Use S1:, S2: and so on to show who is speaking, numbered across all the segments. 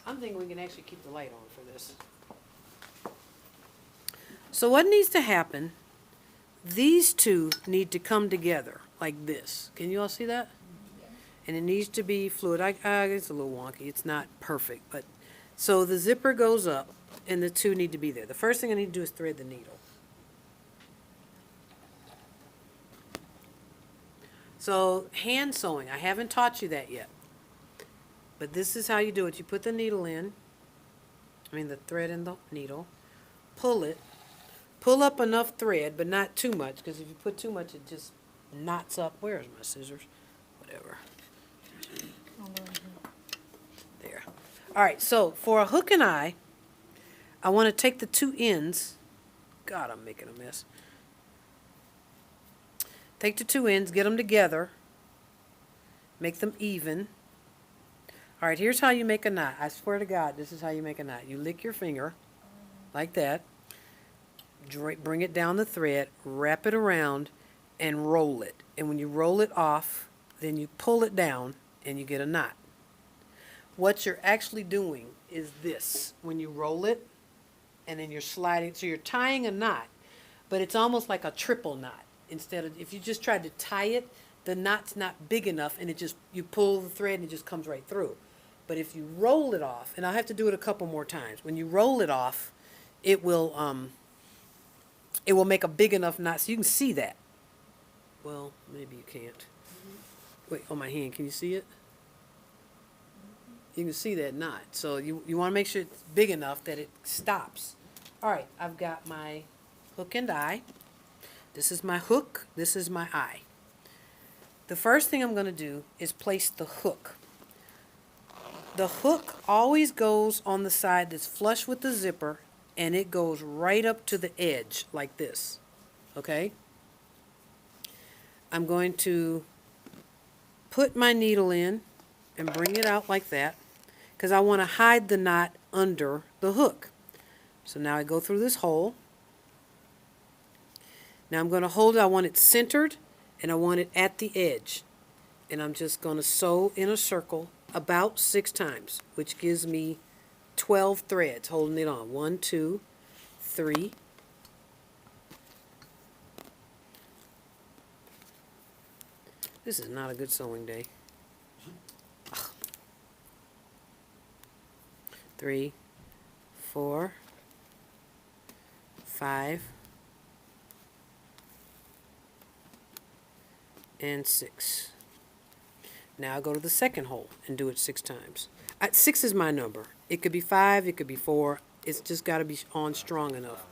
S1: I'm thinking we can actually keep the light on for this. So what needs to happen, these two need to come together like this. Can you all see that? And it needs to be fluid. It's a little wonky. It's not perfect, but so the zipper goes up and the two need to be there. The first thing I need to do is thread the needle. So hand sewing, I haven't taught you that yet. But this is how you do it. You put the needle in, the thread in the needle, pull it, pull up enough thread, but not too much, because if you put too much, it just knots up. Where's my scissors? Whatever. There. All right, so for a hook and eye, I want to take the two ends. God, I'm making a mess. Take the two ends, get them together, make them even. All right, here's how you make a knot. I swear to God, this is how you make a knot. You lick your finger like that, bring it down the thread, wrap it around, and roll it. And when you roll it off, then you pull it down, and you get a knot. What you're actually doing is this. When you roll it, and then you're sliding, so you're tying a knot, but it's almost like a triple knot. Instead of, if you just tried to tie it, the knot's not big enough, and you pull the thread and it just comes right through. But if you roll it off, and I'll have to do it a couple more times, when you roll it off, it will make a big enough knot so you can see that. Well, maybe you can't. Wait, on my hand, can you see it? You can see that knot. So you want to make sure it's big enough that it stops. All right, I've got my hook and eye. This is my hook, this is my eye. The first thing I'm going to do is place the hook. The hook always goes on the side that's flush with the zipper, and it goes right up to the edge like this, okay? I'm going to put my needle in and bring it out like that, because I want to hide the knot under the hook. So now I go through this hole. Now I'm going to hold it. I want it centered, and I want it at the edge. And I'm just going to sew in a circle about 6 times, which gives me 12 threads holding it on. 1, 2, 3. This is not a good sewing day. 3, 4, 5, and 6. Now I go to the second hole and do it 6 times. 6 is my number. It could be 5, it could be 4. It's just got to be on strong enough.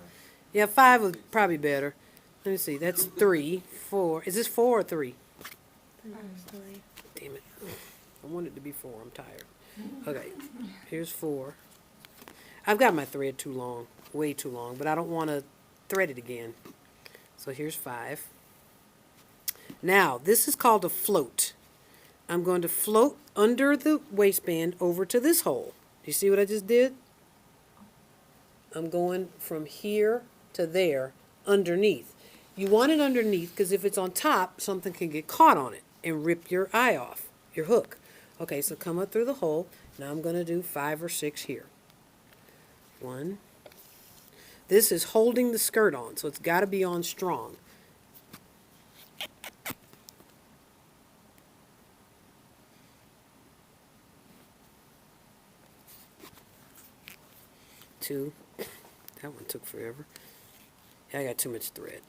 S1: Yeah, 5 would probably be better. Let me see. That's 3, 4. Is this 4 or 3?
S2: 3.
S1: Damn it. I want it to be 4. I'm tired. Okay. Here's 4. I've got my thread too long. Way too long. But I don't want to thread it again. So here's 5. Now, this is called a float. I'm going to float under the waistband over to this hole. Do you see what I just did? I'm going from here to there underneath. You want it underneath because if it's on top, something can get caught on it and rip your eye off, your hook. Okay, so come up through the hole. Now I'm going to do 5 or 6 here. 1. This is holding the skirt on, so it's got to be on strong. 2. That one took forever. Yeah, I got too much thread.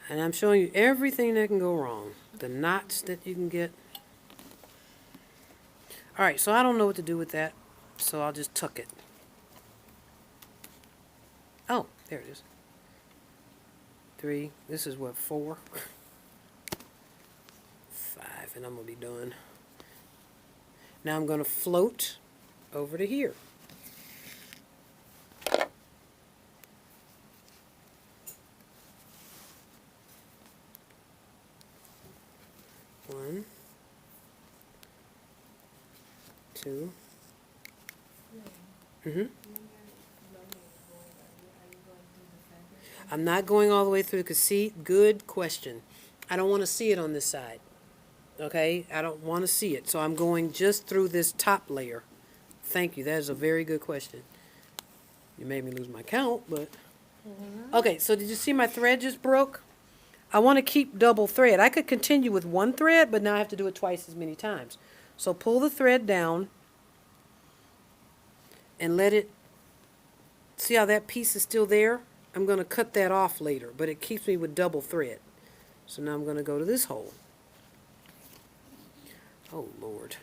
S1: And I'm showing you everything that can go wrong. The knots that you can get. All right, so I don't know what to do with that, so I'll just tuck it. Oh, there it is. 3. This is what, 4? 5, and I'm going to be done. Now I'm going to float over to here. One, 2. I'm not going all the way through, because see, good question. I don't want to see it on this side, okay? I don't want to see it, so I'm going just through this top layer. Thank you, that is a very good question. You made me lose my count, but, okay, so did you see my thread just broke? I want to keep double thread. I could continue with one thread, but now I have to do it twice as many times. So pull the thread down and let it, see how that piece is still there? I'm going to cut that off later, but it keeps me with double thread. So now I'm going to go to this hole. Oh, Lord.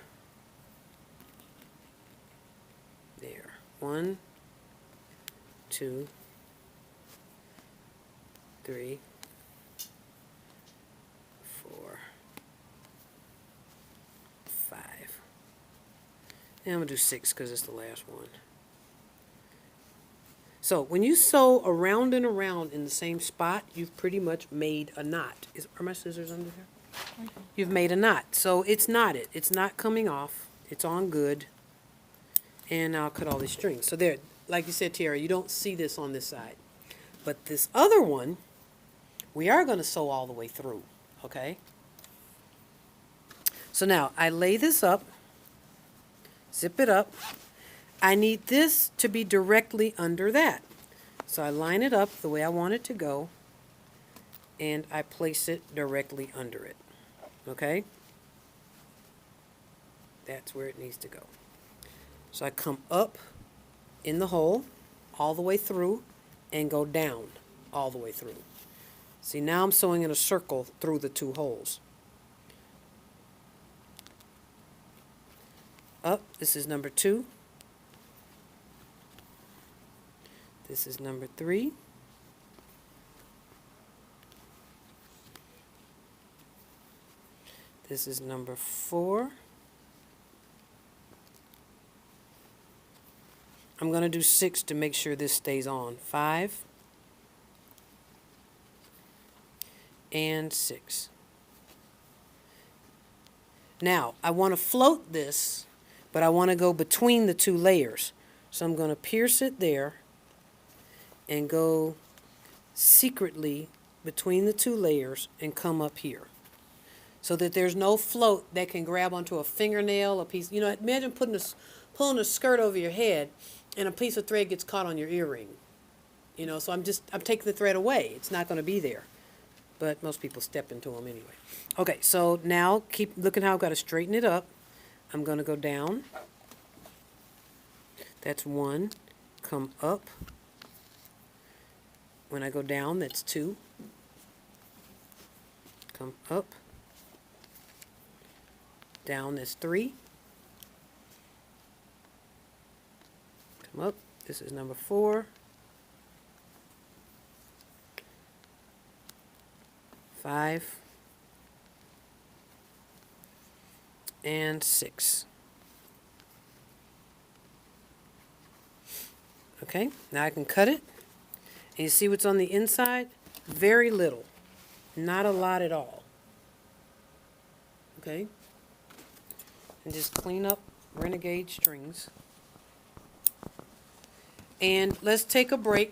S1: There. 1, 2, 3, 4, 5. And I'm going to do 6 because it's the last one. So when you sew around and around in the same spot, you've pretty much made a knot. Are my scissors under here? You've made a knot. So it's knotted. It's not coming off. It's on good. And I'll cut all these strings. So there, like you said, Tiara, you don't see this on this side. But this other one, we are going to sew all the way through. Okay? So now I lay this up, zip it up. I need this to be directly under that. So I line it up the way I want it to go, and I place it directly under it. Okay? That's where it needs to go. So I come up in the hole all the way through and go down all the way through. See, now I'm sewing in a circle through the two holes. Up, this is number 2. This is number 3. This is number 4. I'm going to do 6 to make sure this stays on. 5 and 6. Now, I want to float this, but I want to go between the two layers. So I'm going to pierce it there and go secretly between the two layers and come up here. So that there's no float that can grab onto a fingernail, a piece. You know, imagine pulling a skirt over your head and a piece of thread gets caught on your earring. You know, so I'm taking the thread away. It's not going to be there. But most people step into them anyway. Okay, so now keep looking how I've got to straighten it up. I'm going to go down. That's 1. Come up. When I go down, that's 2. Come up. Down, that's 3. Come up. This is number 4. 5 and 6. Okay, now I can cut it. And you see what's on the inside? Very little. Not a lot at all. Okay? And just clean up renegade strings. And let's take a break.